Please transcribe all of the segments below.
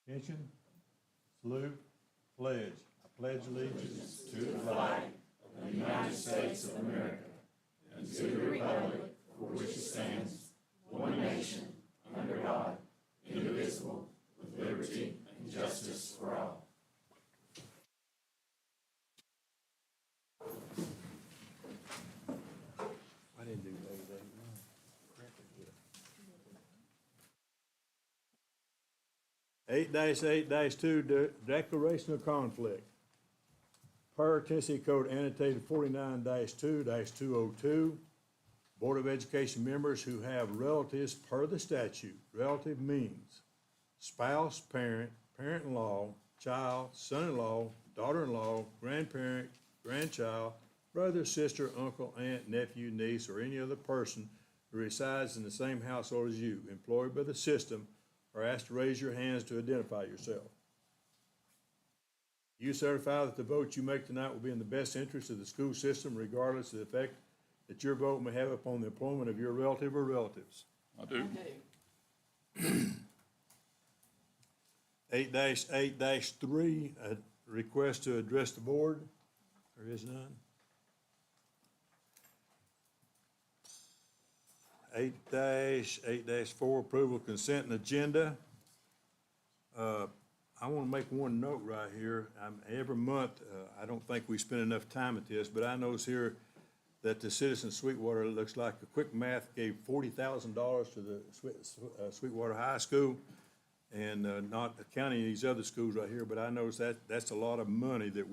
Attention, salute, pledge. I pledge allegiance to the flag of the United States of America and to the republic for which it stands, one nation, under God, indivisible, with liberty and justice for all. I didn't do that. 8-8-2, declaration of conflict. Per Tennessee Code annotated 49-2-202, Board of Education members who have relatives per the statute. Relative means spouse, parent, parent-in-law, child, son-in-law, daughter-in-law, grandparent, grandchild, brother, sister, uncle, aunt, nephew, niece, or any other person who resides in the same household as you, employed by the system, are asked to raise your hands to identify yourself. You certify that the vote you make tonight will be in the best interest of the school system, regardless of the effect that your vote may have upon the employment of your relative or relatives. I do. 8-8-3, a request to address the board. There is none. 8-8-4, approval of consent and agenda. I want to make one note right here. Every month, I don't think we spend enough time at this, but I notice here that the citizen of Sweetwater, looks like a quick math, gave $40,000 to the Sweetwater High School, and not counting these other schools right here, but I notice that's a lot of money that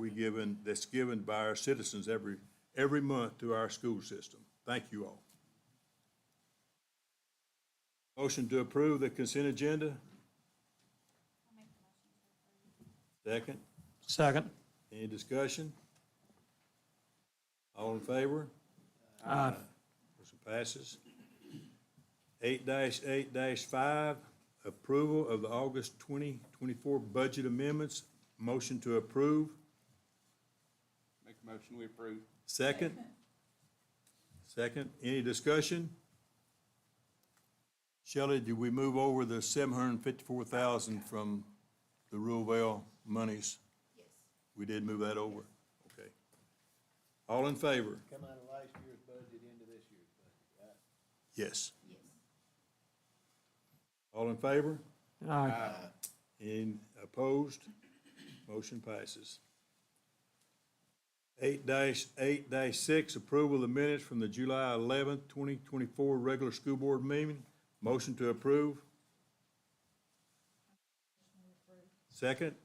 that's given by our citizens every month to our school system. Thank you all. Motion to approve the consent agenda? Second? Second. Any discussion? All in favor? Aye. Motion passes. 8-8-5, approval of the August 2024 budget amendments. Motion to approve. Make a motion, we approve. Second? Second. Any discussion? Shelley, did we move over the $754,000 from the Ruleville monies? Yes. We did move that over? Okay. All in favor? Come out of last year's budget into this year's budget, right? Yes. Yes. All in favor? Aye. Any opposed? Motion passes. 8-8-6, approval of the minutes from the July 11th, 2024 regular school board meeting. Motion to approve. Second?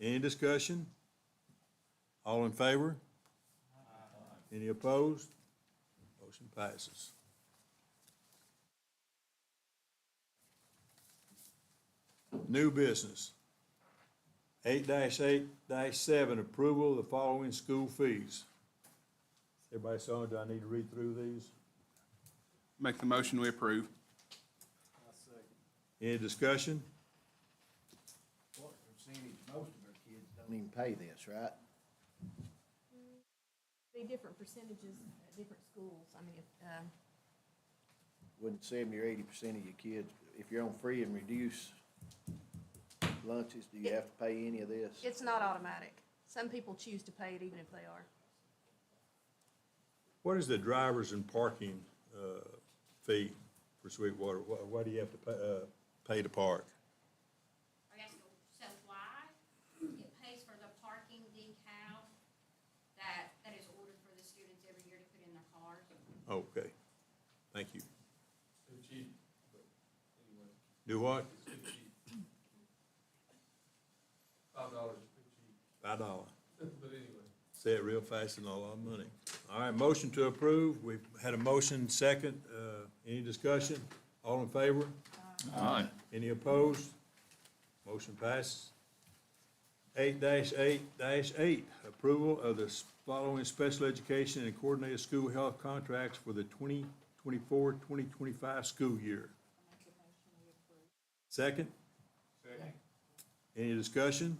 Any discussion? All in favor? Any opposed? Motion passes. New business. 8-8-7, approval of the following school fees. Everybody saw it? Do I need to read through these? Make the motion, we approve. I second. Any discussion? What percentage, most of our kids don't even pay this, right? Be different percentages at different schools. I mean, Wouldn't 70 or 80% of your kids, if you're on free and reduced lunches, do you have to pay any of this? it's not automatic. Some people choose to pay it even if they are. What is the drivers and parking fee for Sweetwater? Why do you have to pay to park? Or that's so why it pays for the parking decal that is ordered for the students every year to put in their cars. Okay, thank you. Too cheap, but anyway, Do what? it's too cheap. $5 is too cheap, $5. but anyway. Say it real fast and a lot of money. All right, motion to approve. We've had a motion, second. Any discussion? All in favor? Aye. Any opposed? Motion passes. 8-8-8, approval of the following special education and coordinated school health contracts for the 2024-2025 school year. Second? Second. Any discussion?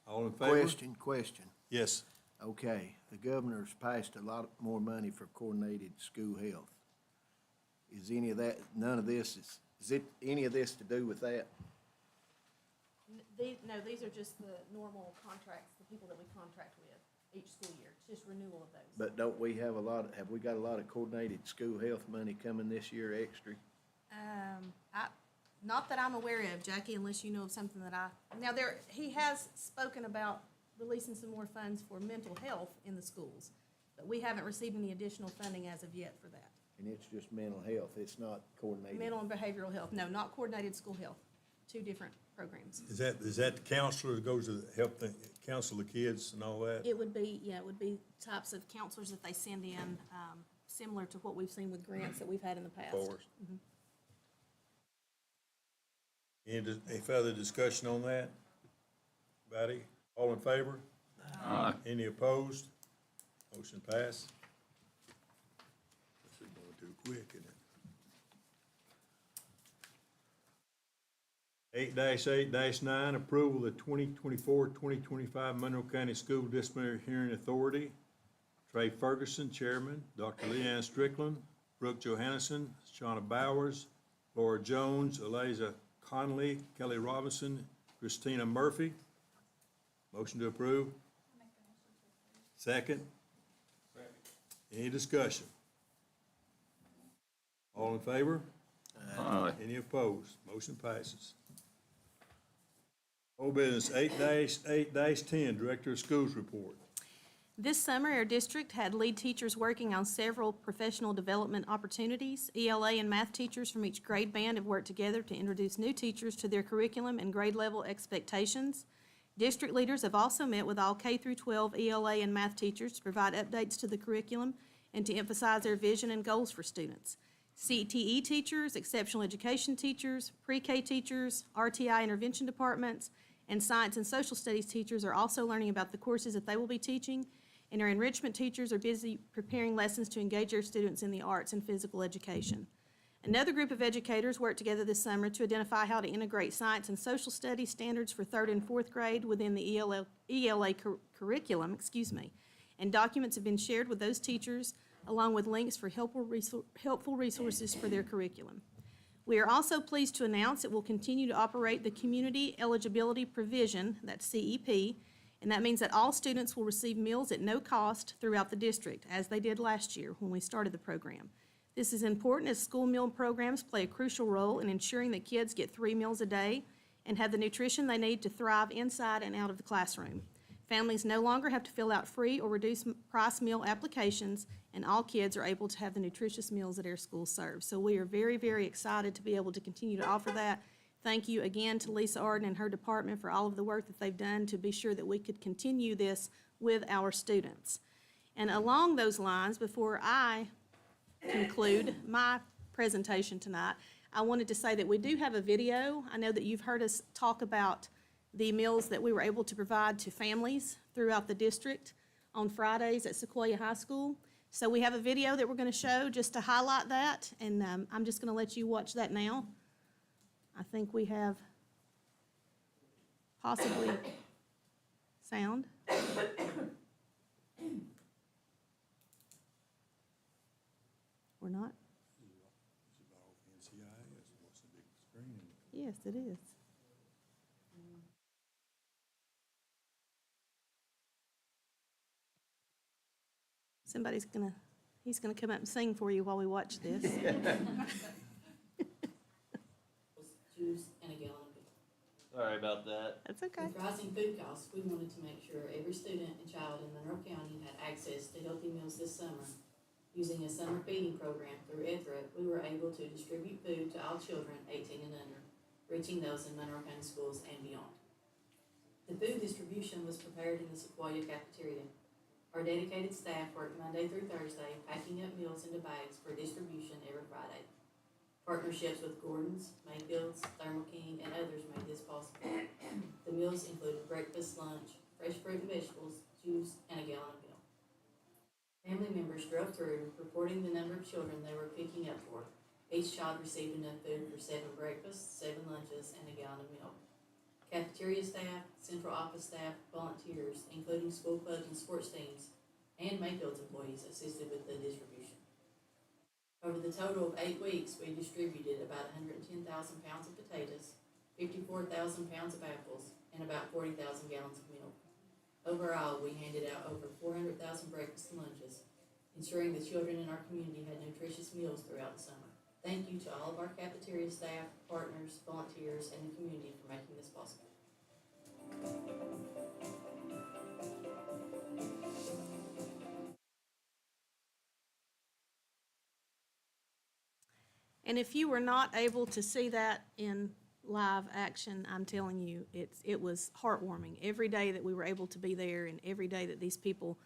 All in favor? Question. Yes. Okay, the governor's passed a lot more money for coordinated school health. Is any of that, none of this, is it any of this to do with that? No, these are just the normal contracts, the people that we contract with each school year. It's just renewal of those. But don't we have have we got a lot of coordinated school health money coming this year extra? Not that I'm aware of, Jackie, unless you know of something that now he has spoken about releasing some more funds for mental health in the schools, but we haven't received any additional funding as of yet for that. And it's just mental health, it's not coordinated. Mental and behavioral health, no, not coordinated school health, two different programs. Is that the counselor that goes to help counsel the kids and all that? It would be types of counselors that they send in, similar to what we've seen with grants that we've had in the past. Force. Any further discussion on that? Anybody? All in favor? Aye. Any opposed? Motion passed. This is going too quick, isn't it? 8-8-9, approval of the 2024-2025 Monroe County School Disciplinary Hearing Authority. Trey Ferguson, Chairman, Dr. Leanne Strickland, Brooke Johannesson, Shauna Bowers, Laura Jones, Eliza Connolly, Kelly Robinson, Christina Murphy. Motion to approve? Second? Any discussion? All in favor? Aye. Any opposed? Motion passes. Old business, 8-8-10, Director of Schools report. This summer, our district had lead teachers working on several professional development opportunities. ELA and math teachers from each grade band have worked together to introduce new teachers to their curriculum and grade level expectations. District leaders have also met with all K through 12 ELA and math teachers to provide updates to the curriculum and to emphasize their vision and goals for students. CTE teachers, exceptional education teachers, pre-K teachers, RTI intervention departments, and science and social studies teachers are also learning about the courses that they will be teaching, and our enrichment teachers are busy preparing lessons to engage their students in the arts and physical education. Another group of educators worked together this summer to identify how to integrate science and social studies standards for 3rd and 4th grade within the ELA curriculum, and documents have been shared with those teachers along with links for helpful resources for their curriculum. We are also pleased to announce that we'll continue to operate the Community Eligibility Provision, that's CEP, and that means that all students will receive meals at no cost throughout the district, as they did last year when we started the program. This is important as school meal programs play a crucial role in ensuring that kids get 3 meals a day and have the nutrition they need to thrive inside and out of the classroom. Families no longer have to fill out free or reduced price meal applications, and all kids are able to have the nutritious meals that our school serves. So we are very, very excited to be able to continue to offer that. Thank you again to Lisa Arden and her department for all of the work that they've done to be sure that we could continue this with our students. And along those lines, before I conclude my presentation tonight, I wanted to say that we do have a video. I know that you've heard us talk about the meals that we were able to provide to families throughout the district on Fridays at Sequoia High School. So we have a video that we're going to show just to highlight that, and I'm just going to let you watch that now. I think we have possibly sound. Or not? Yes, it is. He's gonna come up and sing for you while we watch this. Juice and a gallon of milk. Sorry about that. That's okay. With rising food costs, we wanted to make sure every student and child in Monroe County had access to healthy meals this summer. Using a summer feeding program through EDRA, we were able to distribute food to all children 18 and under, reaching those in Monroe County schools and beyond. The food distribution was prepared in the Sequoia cafeteria. Our dedicated staff worked Monday through Thursday, packing up meals into bags for distribution every Friday. Partnerships with Gordon's, Mayfield's, Thermo King, and others made this possible. The meals included breakfast, lunch, fresh fruit and vegetables, juice, and a gallon of milk. Family members drove through, reporting the number of children they were picking up for. Each child received enough food for 7 breakfasts, 7 lunches, and a gallon of milk. Cafeteria staff, central office staff, volunteers, including school clubs and sports teams, and Mayfield's employees assisted with the distribution. Over the total of 8 weeks, we distributed about 110,000 pounds of potatoes, 54,000 pounds of apples, and about 40,000 gallons of milk. Overall, we handed out over 400,000 breakfast and lunches, ensuring the children in our community had nutritious meals throughout the summer. Thank you to all of our cafeteria staff, partners, volunteers, and the community for making this possible. And if you were not able to see that in live action, I'm telling you, it was heartwarming. Every day that we were able to be there and every day that these people,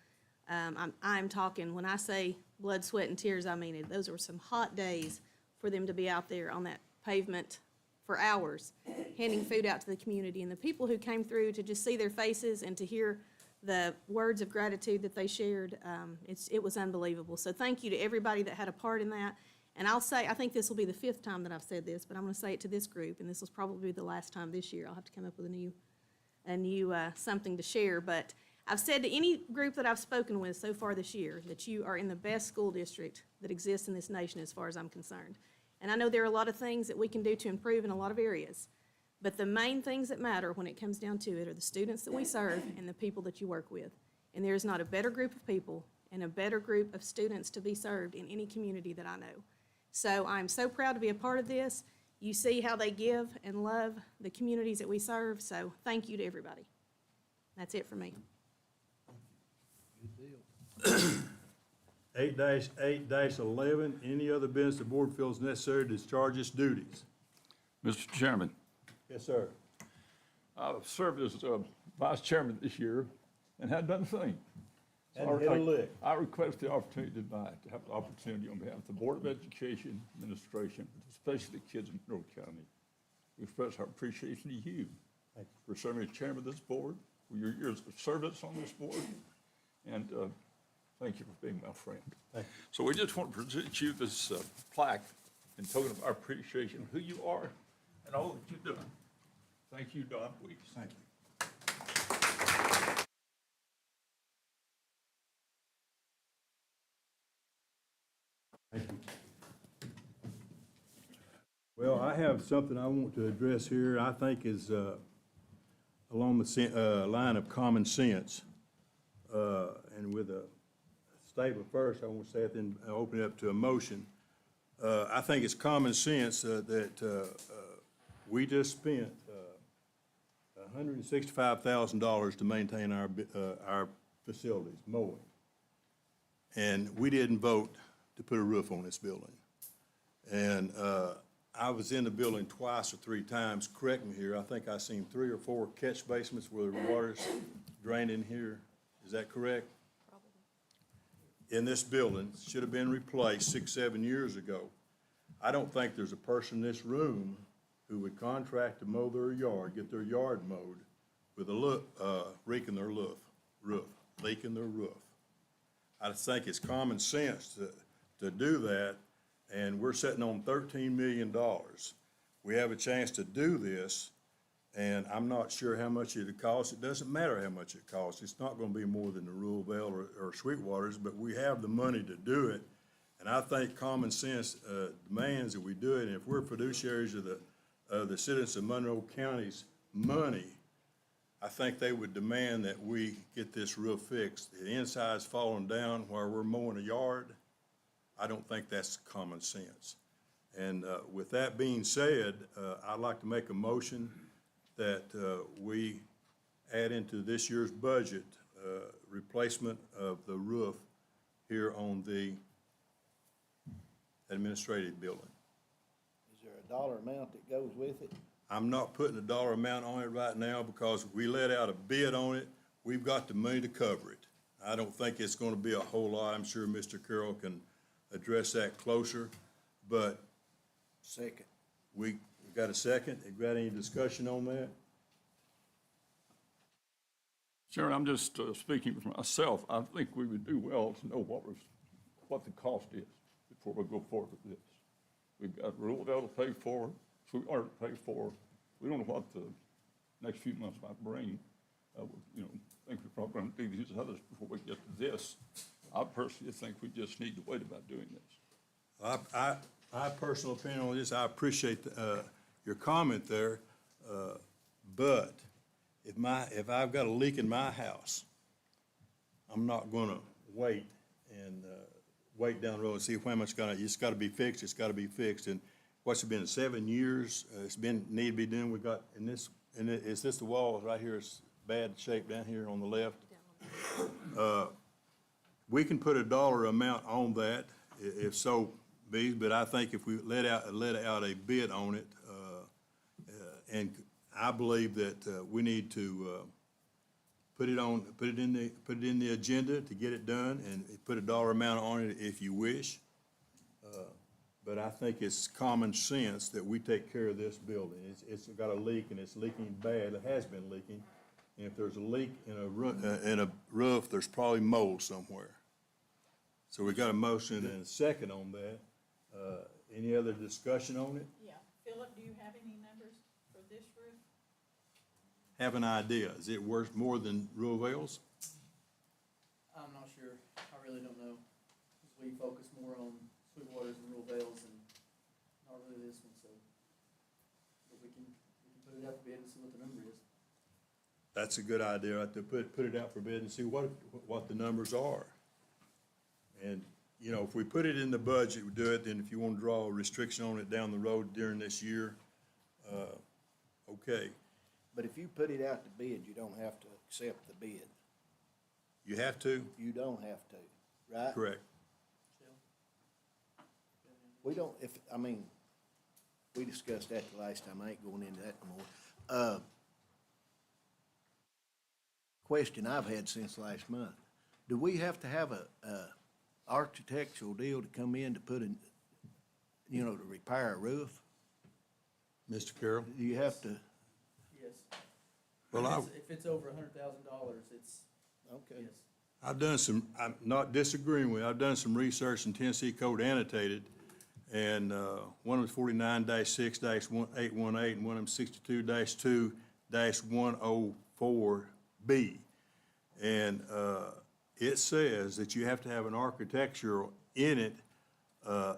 I'm talking, when I say blood, sweat, and tears, I mean it. Those were some hot days for them to be out there on that pavement for hours, handing food out to the community. And the people who came through, to just see their faces and to hear the words of gratitude that they shared, it was unbelievable. So thank you to everybody that had a part in that. And I'll say, I think this will be the 5th time that I've said this, but I'm going to say it to this group, and this will probably be the last time this year. I'll have to come up with a new something to share. But I've said to any group that I've spoken with so far this year that you are in the best school district that exists in this nation as far as I'm concerned. And I know there are a lot of things that we can do to improve in a lot of areas, but the main things that matter when it comes down to it are the students that we serve and the people that you work with. And there is not a better group of people and a better group of students to be served in any community that I know. So I'm so proud to be a part of this. You see how they give and love the communities that we serve, so thank you to everybody. That's it for me. 8-8-11, any other business the board feels necessary to discharge its duties? Mr. Chairman, Yes, sir. I've served as vice chairman this year and hadn't done a thing. Hadn't hit a lick. I request the opportunity tonight to have the opportunity on behalf of the Board of Education Administration, especially the kids in Monroe County, to express our appreciation to you for serving as chairman of this board, for your years of service on this board, and thank you for being my friend. Thank you. So we just want to present you this plaque in token of our appreciation of who you are and all that you've done. Thank you, Don Weeks. Thank you. Thank you. Well, I have something I want to address here, I think is along the line of common sense. And with a statement first, I want to say it, then I'll open it up to a motion. I think it's common sense that we just spent $165,000 to maintain our facilities, mowing. And we didn't vote to put a roof on this building. And I was in the building twice or 3 times, correct me here, I think I seen 3 or 4 catch basements where the water's drained in here. Is that correct? Probably. In this building, should have been replaced 6, 7 years ago. I don't think there's a person in this room who would contract to mow their yard, get their yard mowed with a leak in their roof. I just think it's common sense to do that, and we're sitting on $13 million. We have a chance to do this, and I'm not sure how much it'll cost. It doesn't matter how much it costs. It's not gonna be more than the Rural Vale or Sweetwater's, but we have the money to do it. And I think common sense demands that we do it, and if we're fiduciaries of the citizens of Monroe County's money, I think they would demand that we get this roof fixed. The inside's falling down while we're mowing a yard. I don't think that's common sense. And with that being said, I'd like to make a motion that we add into this year's budget replacement of the roof here on the administrative building. Is there a dollar amount that goes with it? I'm not putting a dollar amount on it right now because we let out a bid on it. We've got the money to cover it. I don't think it's gonna be a whole lot. I'm sure Mr. Carroll can address that closer, but Second. we got a second. Have you got any discussion on that? Sharon, I'm just speaking for myself. I think we would do well to know what the cost is before we go forward with this. We've got Rural Vale to pay for, Sweetwater to pay for. We don't know what the next few months might bring. I think we're probably going to do these others before we get to this. I personally think we just need to wait about doing this. My personal opinion on this, I appreciate your comment there. But if I've got a leak in my house, I'm not gonna wait and, wait down the road and see when much it's gotta be fixed, it's gotta be fixed. And what's it been, 7 years? It's been, need to be done. We got, is this the wall right here is bad shape down here on the left? We can put a dollar amount on that, if so be, but I think if we let out a bid on it, and I believe that, we need to, put it in the agenda to get it done, and put a dollar amount on it if you wish. But I think it's common sense that we take care of this building. It's got a leak, and it's leaking bad, it has been leaking. And if there's a leak in a roof, there's probably mold somewhere. So we got a motion and a second on that. Any other discussion on it? Yeah, Philip, do you have any numbers for this roof? Have an idea, is it worth more than Ruavale's? I'm not sure. I really don't know. 'Cause we focus more on Sweetwaters and Rural Vales and not really this one, so. But we can put it out for bid and see what the number is. That's a good idea, right, to put it out for bid and see what the numbers are. And, you know, if we put it in the budget, we do it, then if you want to draw a restriction on it down the road during this year, okay. But if you put it out to bid, you don't have to accept the bid. You have to? You don't have to, right? Correct. We don't, we discussed that the last time, I ain't going into that no more. Question I've had since last month, do we have to have a architectural deal to come in to put in, to repair a roof? Mr. Carroll? Do you have to, Yes. Well, If it's over $100,000, it's, okay. yes. I'm not disagreeing with you, I've done some research in Tennessee Code Annotated, and one of them 49-6-818, and one of them 62-2-104B. And it says that you have to have an architectural in it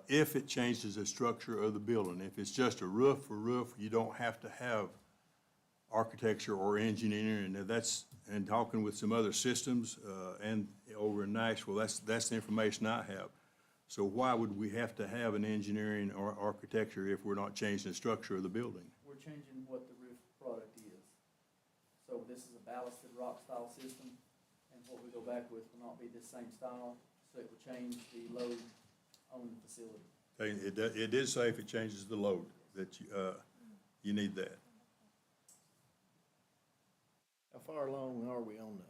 if it changes the structure of the building. If it's just a roof for roof, you don't have to have architecture or engineering. And that's, and talking with some other systems and over in Nashville, that's the information I have. So why would we have to have an engineering or architecture if we're not changing the structure of the building? We're changing what the roof product is. So this is a ballasted rock style system, and what we go back with will not be the same style, so it will change the load on the facility. Okay, it did say if it changes the load, that you need that. How far along are we on the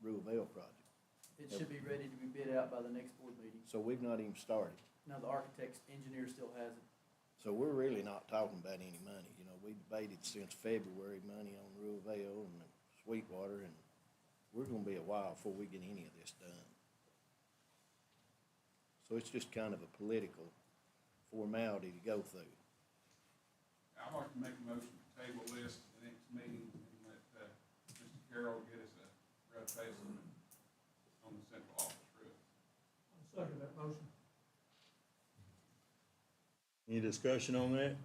Ruavale project? It should be ready to be bid out by the next board meeting. So we've not even started. Now, the architect's engineer still has it. So we're really not talking about any money. We debated since February money on Ruavale and Sweetwater, and we're gonna be a while before we get any of this done. So it's just kind of a political formality to go through. I'd like to make a motion to table this to the next meeting and let, Mr. Carroll get us a rough estimate on the central office roof. I'll second that motion. Any discussion on that?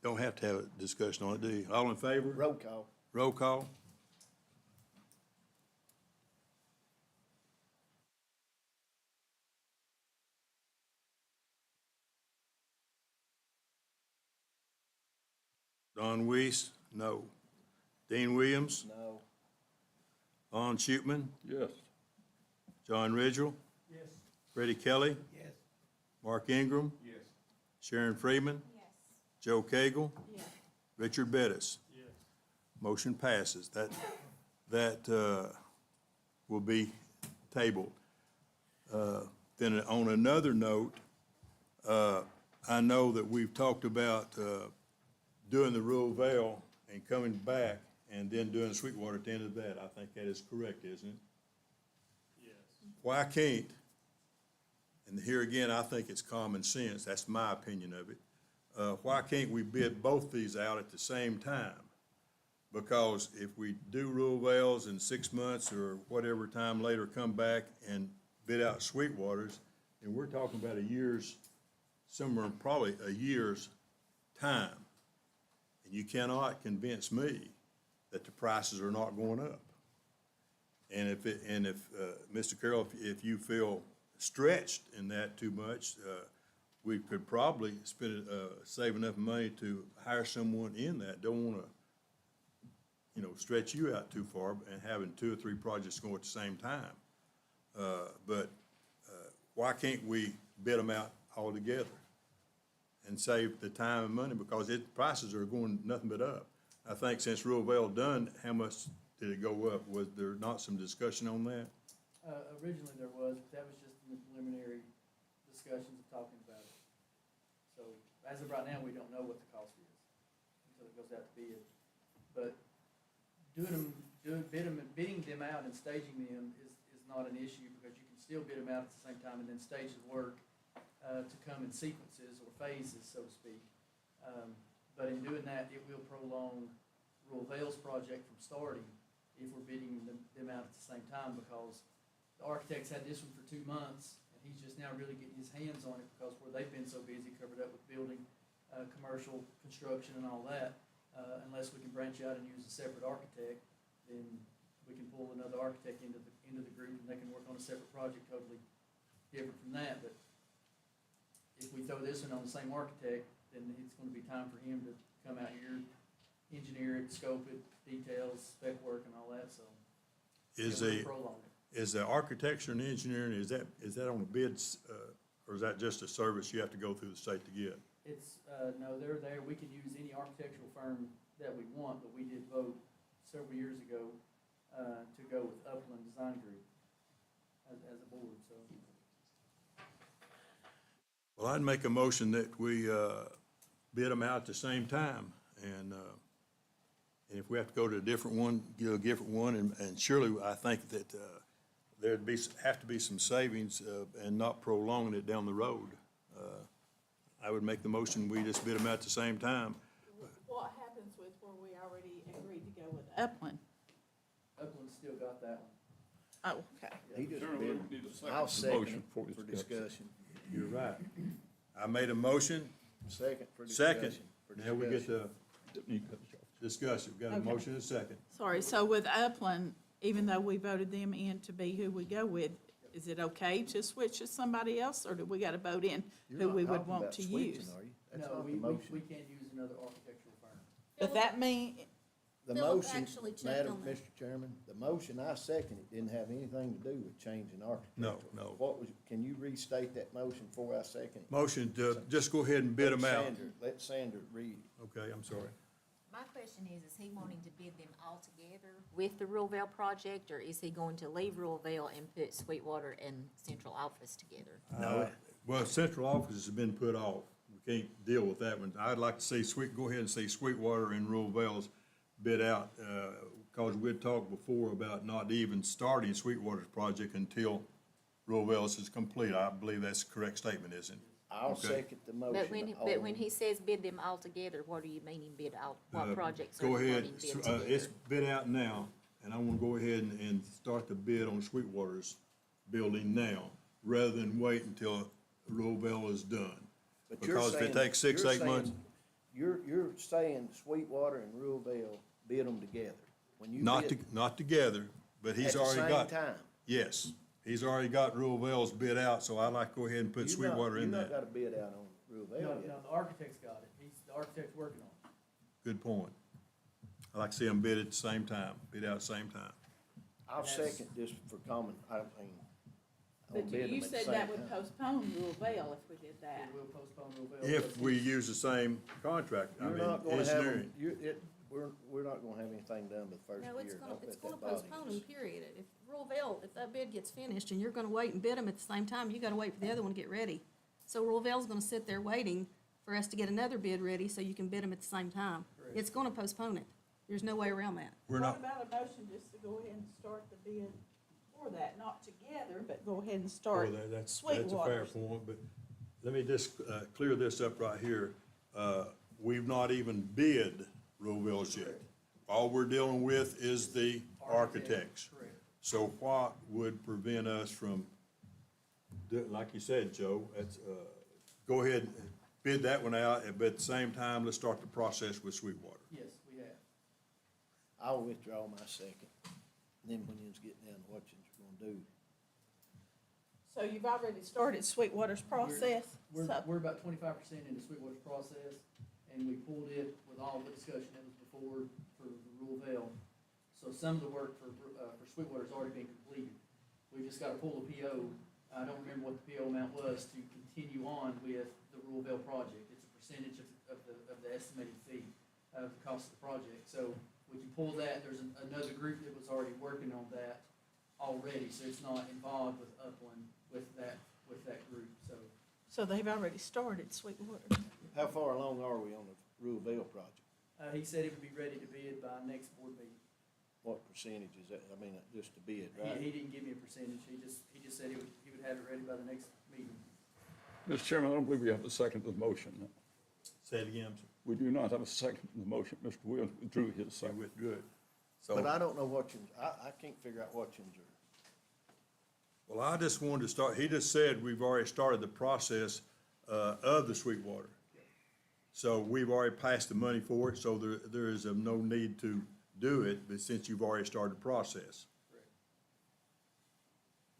Don't have to have a discussion on it, do you? All in favor? Roll call. Roll call. Don Weiss, no. Dean Williams, No. Lon Shootman, Yes. John Ridgel, Yes. Freddie Kelly, Yes. Mark Ingram, Yes. Sharon Freeman, Yes. Joe Cagle, Yes. Richard Bettis. Yes. Motion passes. That will be tabled. Then on another note, I know that we've talked about doing the Rural Vale and coming back and then doing Sweetwater at the end of that. I think that is correct, isn't it? Yes. Why can't, and here again, I think it's common sense, that's my opinion of it, why can't we bid both these out at the same time? Because if we do Rural Vales in 6 months or whatever time later, come back and bid out Sweetwaters, and we're talking about probably a year's time. And you cannot convince me that the prices are not going up. And if, Mr. Carroll, if you feel stretched in that too much, we could probably save enough money to hire someone in that. Don't wanna, stretch you out too far and having 2 or 3 projects going at the same time. But why can't we bid them out all together and save the time and money, because prices are going nothing but up. I think since Rural done, how much did it go up? Was there not some discussion on that? Originally there was, but that was just in the preliminary discussions of talking about it. So as of right now, we don't know what the cost is until it goes out to bid. But bidding them out and staging them is not an issue, because you can still bid them out at the same time and then stage the work to come in sequences or phases, so to speak. But in doing that, it will prolong Rural Vale's project from starting if we're bidding them out at the same time, because the architects had this one for 2 months, and he's just now really getting his hands on it, because where they've been so busy covered up with building, commercial construction and all that, unless we can branch out and use a separate architect, then we can pull another architect into the group, and they can work on a separate project totally different from that. But if we throw this one on the same architect, then it's gonna be time for him to come out here, engineer it, scope it, details, spec work and all that, so. Is it will prolong it. Is the architecture and engineering, is that on the bids, or is that just a service you have to go through the state to get? It's, no, they're there, we can use any architectural firm that we want, but we did vote several years ago, to go with Upland Design Group as a board, so. Well, I'd make a motion that we bid them out at the same time, and if we have to go to a different one, get a different one, and surely I think that have to be some savings and not prolonging it down the road. I would make the motion, we just bid them out at the same time. What happens with where we already agreed to go with Upland? Upland's still got that one. Oh, okay. He just Chairman, bid, we need a second I'll to second motion it for for discussion. discussion. You're right. I made a motion, Second for discussion. second. Now we get to discussion. We've got a Okay. motion and a second. Sorry, so with Upland, even though we voted them in to be who we go with, is it okay to switch to somebody else, or do we gotta vote in You're who not we would talking want about to switching, use? are you? That's No, not we the motion. can't use another architectural firm. But that mean, The Philip motion, actually checked Madam, on that. Mr. Chairman, the motion I seconded didn't have anything to do with changing architecture. No. Can you restate that motion before I second it? Motion to just go ahead and bid them out. Let Sandra read it. Okay, I'm sorry. My question is he wanting to bid them all together with the Rural Vale project, or is he going to leave Rural Vale and put Sweetwater and central office together? No, well, central office has been put off. We can't deal with that one. I'd like to see go ahead and see Sweetwater and Rural Vale's bid out, because we'd talked before about not even starting Sweetwater's project until Rural Vale's is complete. I believe that's the correct statement, isn't it? I'll Okay. second the motion. But when he says bid them all together, what are you meaning bid out, what projects are Go you ahead, wanting bid it's together? bid out now, and I want to go ahead and start the bid on Sweetwater's building now, rather than wait until Rural Vale is done. But you're Because if it saying- takes 6, you're 8 months. saying- You're saying Sweetwater and Rural Vale bid them together. When you Not bid not together, but he's already got. At the same time. Yes, he's already got Rural Vale's bid out, so I'd like to go ahead and put Sweetwater in You've not that. got a bid out on Rural No, Vale no, yet. the architect's got it. The architect's working on it. Good point. I'd like to see them bid at the same time, bid out at the same time. I'll That's- second this for common, I mean. but you said that would postpone Rural Vale if we did that. It will postpone Rural Vale. If we use the same contract, I You're mean, not gonna have, engineering. we're not gonna have anything done the first year. No, it's Don't let gonna that bother postpone you. them, period. If Rural Vale, if that bid gets finished and you're gonna wait and bid them at the same time, you gotta wait for the other one to get ready. So Rural Vale's gonna sit there waiting for us to get another bid ready so you can bid them at the same time. Correct. It's gonna postpone it. There's no way around that. We're What not, about a motion just to go ahead and start the bid for that, not together, but go ahead and start that's a fair Sweetwater's? point, but let me just clear this up right here. We've not even bid Rural Vale's yet. All we're dealing with is the architects. Correct. So what would prevent us from, like you said, Joe, go ahead bid that one out, but at the same time, let's start the process with Sweetwater. Yes, we have. I'll withdraw my second. Then when you get down to what you're gonna do, So you've already started Sweetwater's process? So- We're about 25% into Sweetwater's process, and we pulled it with all the discussion that was before for the Rural Vale. So some of the work for Sweetwater's already been completed. We just gotta pull the PO. I don't remember what the PO amount was to continue on with the Rural Vale project. It's a percentage of the estimated fee of the cost of the project. So we can pull that. There's another group that was already working on that already, so it's not involved with Upland with that group, so. So they've already started Sweetwater. how far along are we on the Rural Vale project? He said it would be ready to bid by next board meeting. What percentage is that? I mean, just to bid, He right? didn't give me a percentage, he just said he would have it ready by the next meeting. Mr. Chairman, I don't believe we have a second to the motion. Say it again, sir. We do not have a second to the motion. Mr. Williams withdrew his I second. withdrew it. But So, I don't know what you, I can't figure out what you are. well, I just wanted to start, he just said we've already started the process, of the Sweetwater. So we've already passed the money for it, so there is no need to do it, but since you've already started the process. Correct.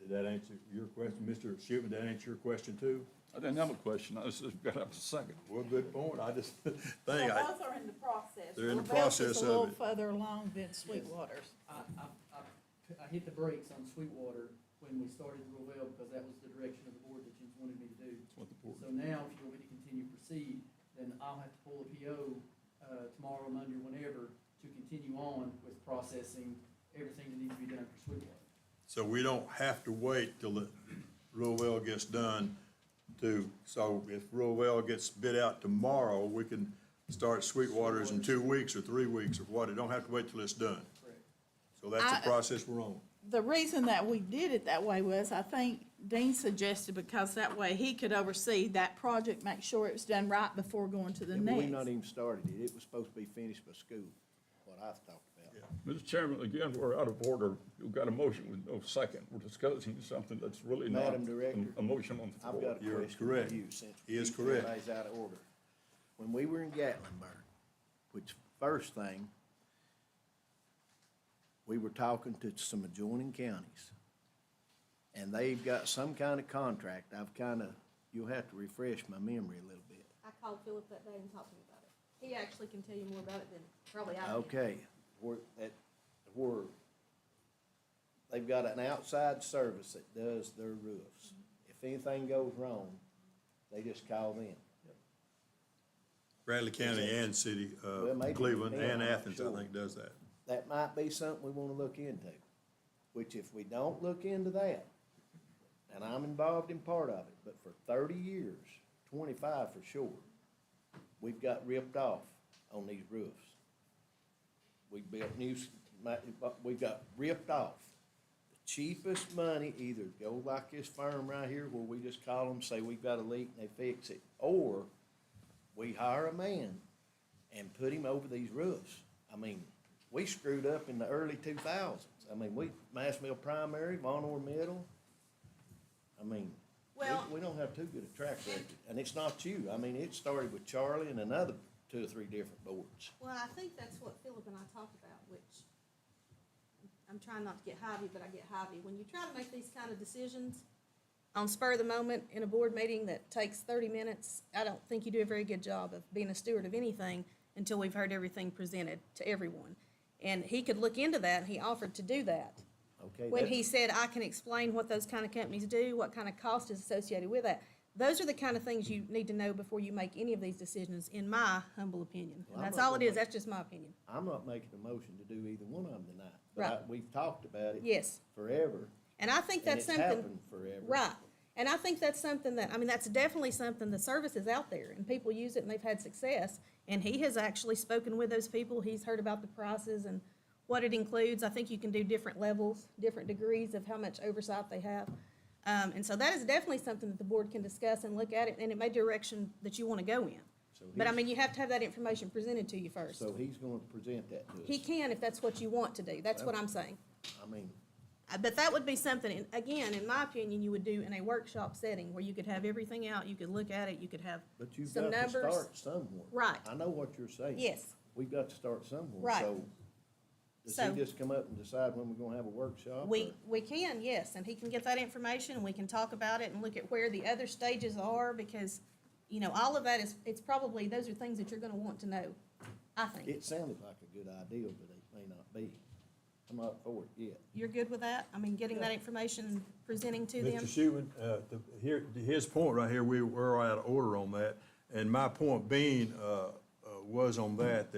Did that answer your question, Mr. Shipman, did that answer your question too? I didn't have a question. I just got to have a second. Well, good point, I just So think, both are in the process. They're in the Rural Vale's process just of a little it. further along than Sweetwater's. I hit the brakes on Sweetwater when we started the Rural Vale, because that was the direction of the board that you wanted me to do. That's what the board. So now, if you want me to continue to proceed, then I'll have to pull a PO, tomorrow, Monday, or whenever, to continue on with processing everything that needs to be done for Sweetwater. so we don't have to wait till the Rural Well gets done so if Rural Well gets bid out tomorrow, we can start Sweetwater's in 2 weeks or 3 weeks or what, it don't have to wait till it's done. Correct. So that's the process we're on. The reason that we did it that way was, I think Dean suggested, because that way he could oversee that project, make sure it was done right before going to the Yeah, but we've not next. even started it. It was supposed to be finished by school, what I've talked about. Mr. Chairman, again, we're out of order. You've got a motion with no second. We're discussing something that's really not Madam Director, a motion on the I've floor. got a You're question correct. for you, since He is you feel correct. that's out of order. When we were in Gatlinburg, which first thing, we were talking to some adjoining counties. And they've got some kind of contract. You'll have to refresh my memory a little bit. I called Philip that day and talked to him about it. He actually can tell you more about it than probably I can. Okay, where they've got an outside service that does their roofs. If anything goes wrong, they just call them. Bradley County and City, Well, maybe Cleveland it can, and I'm not Athens, I sure. think, does that. That might be something we wanna look into, which if we don't look into that, and I'm involved in part of it, but for 30 years, 25 for sure, we've got ripped off on these roofs. We built we got ripped off. The cheapest money, either go like this firm right here where we just call them, say we've got a leak and they fix it, or we hire a man and put him over these roofs. I mean, we screwed up in the early 2000s. I mean, Mass Mill Primary, Von Orr Middle. I mean, Well- we don't have too good a track record. And it's not you. I mean, it started with Charlie and another 2 or 3 different boards. Well, I think that's what Philip and I talked about, which I'm trying not to get hivey, but I get hivey. When you try to make these kind of decisions on spur of the moment in a board meeting that takes 30 minutes, I don't think you do a very good job of being a steward of anything until we've heard everything presented to everyone. And he could look into that, and he offered to do that. Okay? When that's- he said, I can explain what those kind of companies do, what kind of cost is associated with that. Those are the kind of things you need to know before you make any of these decisions, in my humble opinion. Well, And I'm that's not all it gonna is, make- that's just my opinion. I'm not making a motion to do either one of them tonight. Right. But we've talked about it Yes. forever. And I think And that's it's something. happened forever. Right. And I think that's something that, I mean, that's definitely something, the service is out there, and people use it, and they've had success. And he has actually spoken with those people, he's heard about the prices and what it includes. I think you can do different levels, different degrees of how much oversight they have. And so that is definitely something that the board can discuss and look at it, and it may direction that you want to go in. So But I he's- mean, you have to have that information presented to you first. So he's gonna present that to us. He can if that's what you want to do, that's what I'm saying. I mean, But that would be something, and again, in my opinion, you would do in a workshop setting where you could have everything out, you could look at it, you could have But you've some got to numbers. start somewhere. Right. I know what you're saying. Yes. We've got to start somewhere. Right. So, does So- he just come up and decide when we're gonna have a workshop? We can, yes, and he can get that information, and we can talk about it and look at where the other stages are, because, you know, all of that is, it's probably, those are things that you're gonna want to know, I think. It sounded like a good idea, but it may not be. I'm not for it yet. You're good with that? I mean, getting that information and presenting to them? Mr. Schuman, his point right here, we're out of order on that. And my point being, was on that,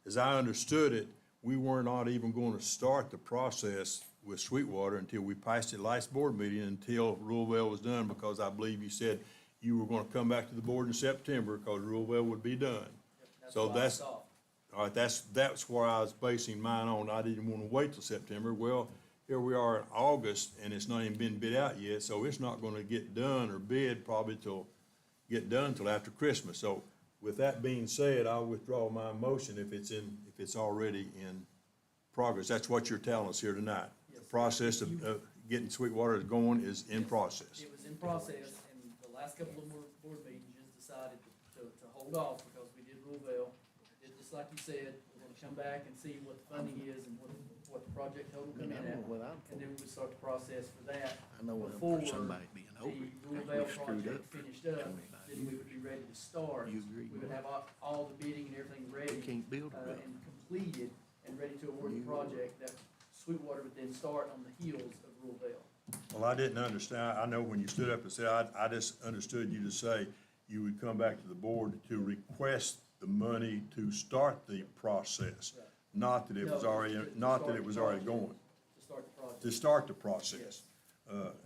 as I understood it, we were not even going to start the process with Sweetwater until we passed it last board meeting, until Ruleville was done, because I believe you said you were gonna come back to the board in September, because Ruleville would be done. So why I that's, stopped. all right, that's where I was basing mine on. I didn't wanna wait till September. Well, here we are in August, and it's not even been bid out yet, so it's not gonna get done or bid probably till after Christmas. So with that being said, I'll withdraw my motion if it's already in progress. That's what you're telling us here tonight. The process of getting Sweetwater going is in process. It was in process, and the last couple of board meetings, just decided to hold off, because we did Ruleville. Did just like you said, we're gonna come back and see what the funding is and what the project total come in I at. know what I'm for. And then we would start the process for that. I know what I'm Before for somebody being over it, the because Ruleville we screwed project up. finished up, then we would be ready to start. You agree We would with have all the bidding and everything ready. You can't build a road. And completed and ready to award the project, that Sweetwater would then start on the heels of Ruleville. Well, I didn't understand. I know when you stood up and said, I just understood you to say you would come back to the board to request the money to start the process, not that it was No, already, to not that start it was the already project. going. To start the project. To start the process.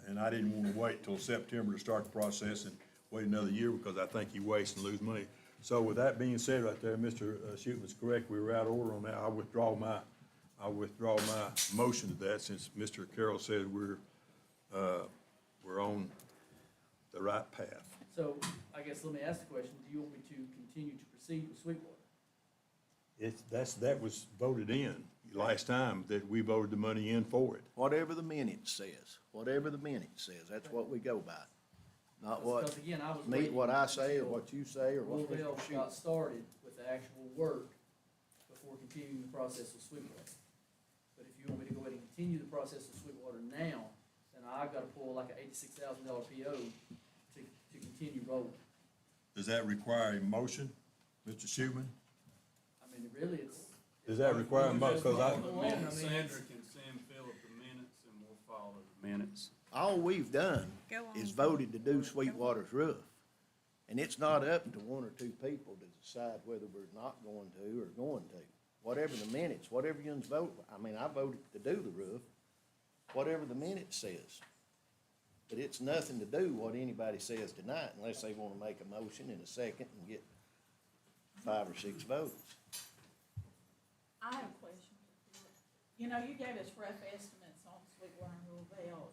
And I didn't want to wait till September to start the process and wait another year, because I think you waste and lose money. So with that being said right there, Mr. Schuman's correct, we were out of order on that. I withdraw my motion to that, since Mr. Carroll said we're on the right path. So, I guess let me ask the question, do you want me to continue to proceed with Sweetwater? That was voted in last time, that we voted the money in for it. Whatever the minute says, that's what we go by. Not what, Because again, I was me, waiting what I say, or until what you say, or what Ruleville Mr. got Shute. started with the actual work before continuing the process with Sweetwater. But if you want me to go ahead and continue the process with Sweetwater now, then I've gotta pull like a $86,000 PO to continue rolling. Does that require a motion, Mr. Schuman? I mean, really, it's. Does that require a motion? Because I, Go along, I mean, Sandra can send Philip the minutes, and we'll follow the minutes. All we've done Go on. is voted to do Sweetwater's roof. And it's not up to one or two people to decide whether we're not going to or going to. Whatever the minutes, whatever you vote, I mean, I voted to do the roof, whatever the minute says. But it's nothing to do what anybody says tonight, unless they wanna make a motion in a second and get 5 or 6 votes. I have a question. You know, you gave us rough estimates on Sweetwater and Ruleville.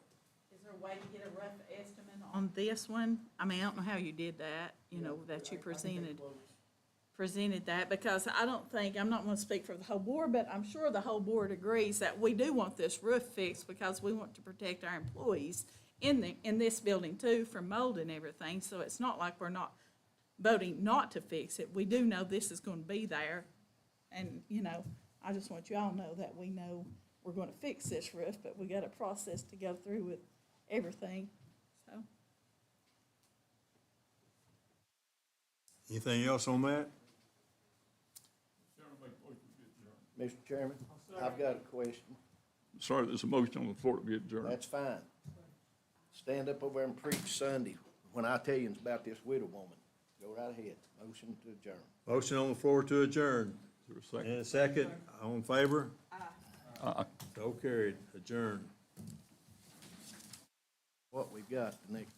Is there a way to get a rough estimate on this one? I mean, I don't know how you did that, you know, that you presented that, because I don't think, I'm not gonna speak for the whole board, but I'm sure the whole board agrees that we do want this roof fixed, because we want to protect our employees in this building too, from mold and everything, so it's not like we're not voting not to fix it. We do know this is gonna be there, and, you know, I just want you all to know that we know we're gonna fix this roof, but we got a process to go through with everything, so. anything else on that? Chairman, make a motion to adjourn. Mr. Chairman, I've got a question. Sorry, there's a motion on the floor to be adjourned. That's fine. Stand up over there and preach Sunday when I tell you about this widow woman. Go right ahead. Motion to adjourn. Motion on the floor to adjourn. Is there a second? And a second, all in favor? Aye. So carried, adjourned. What we've got, the next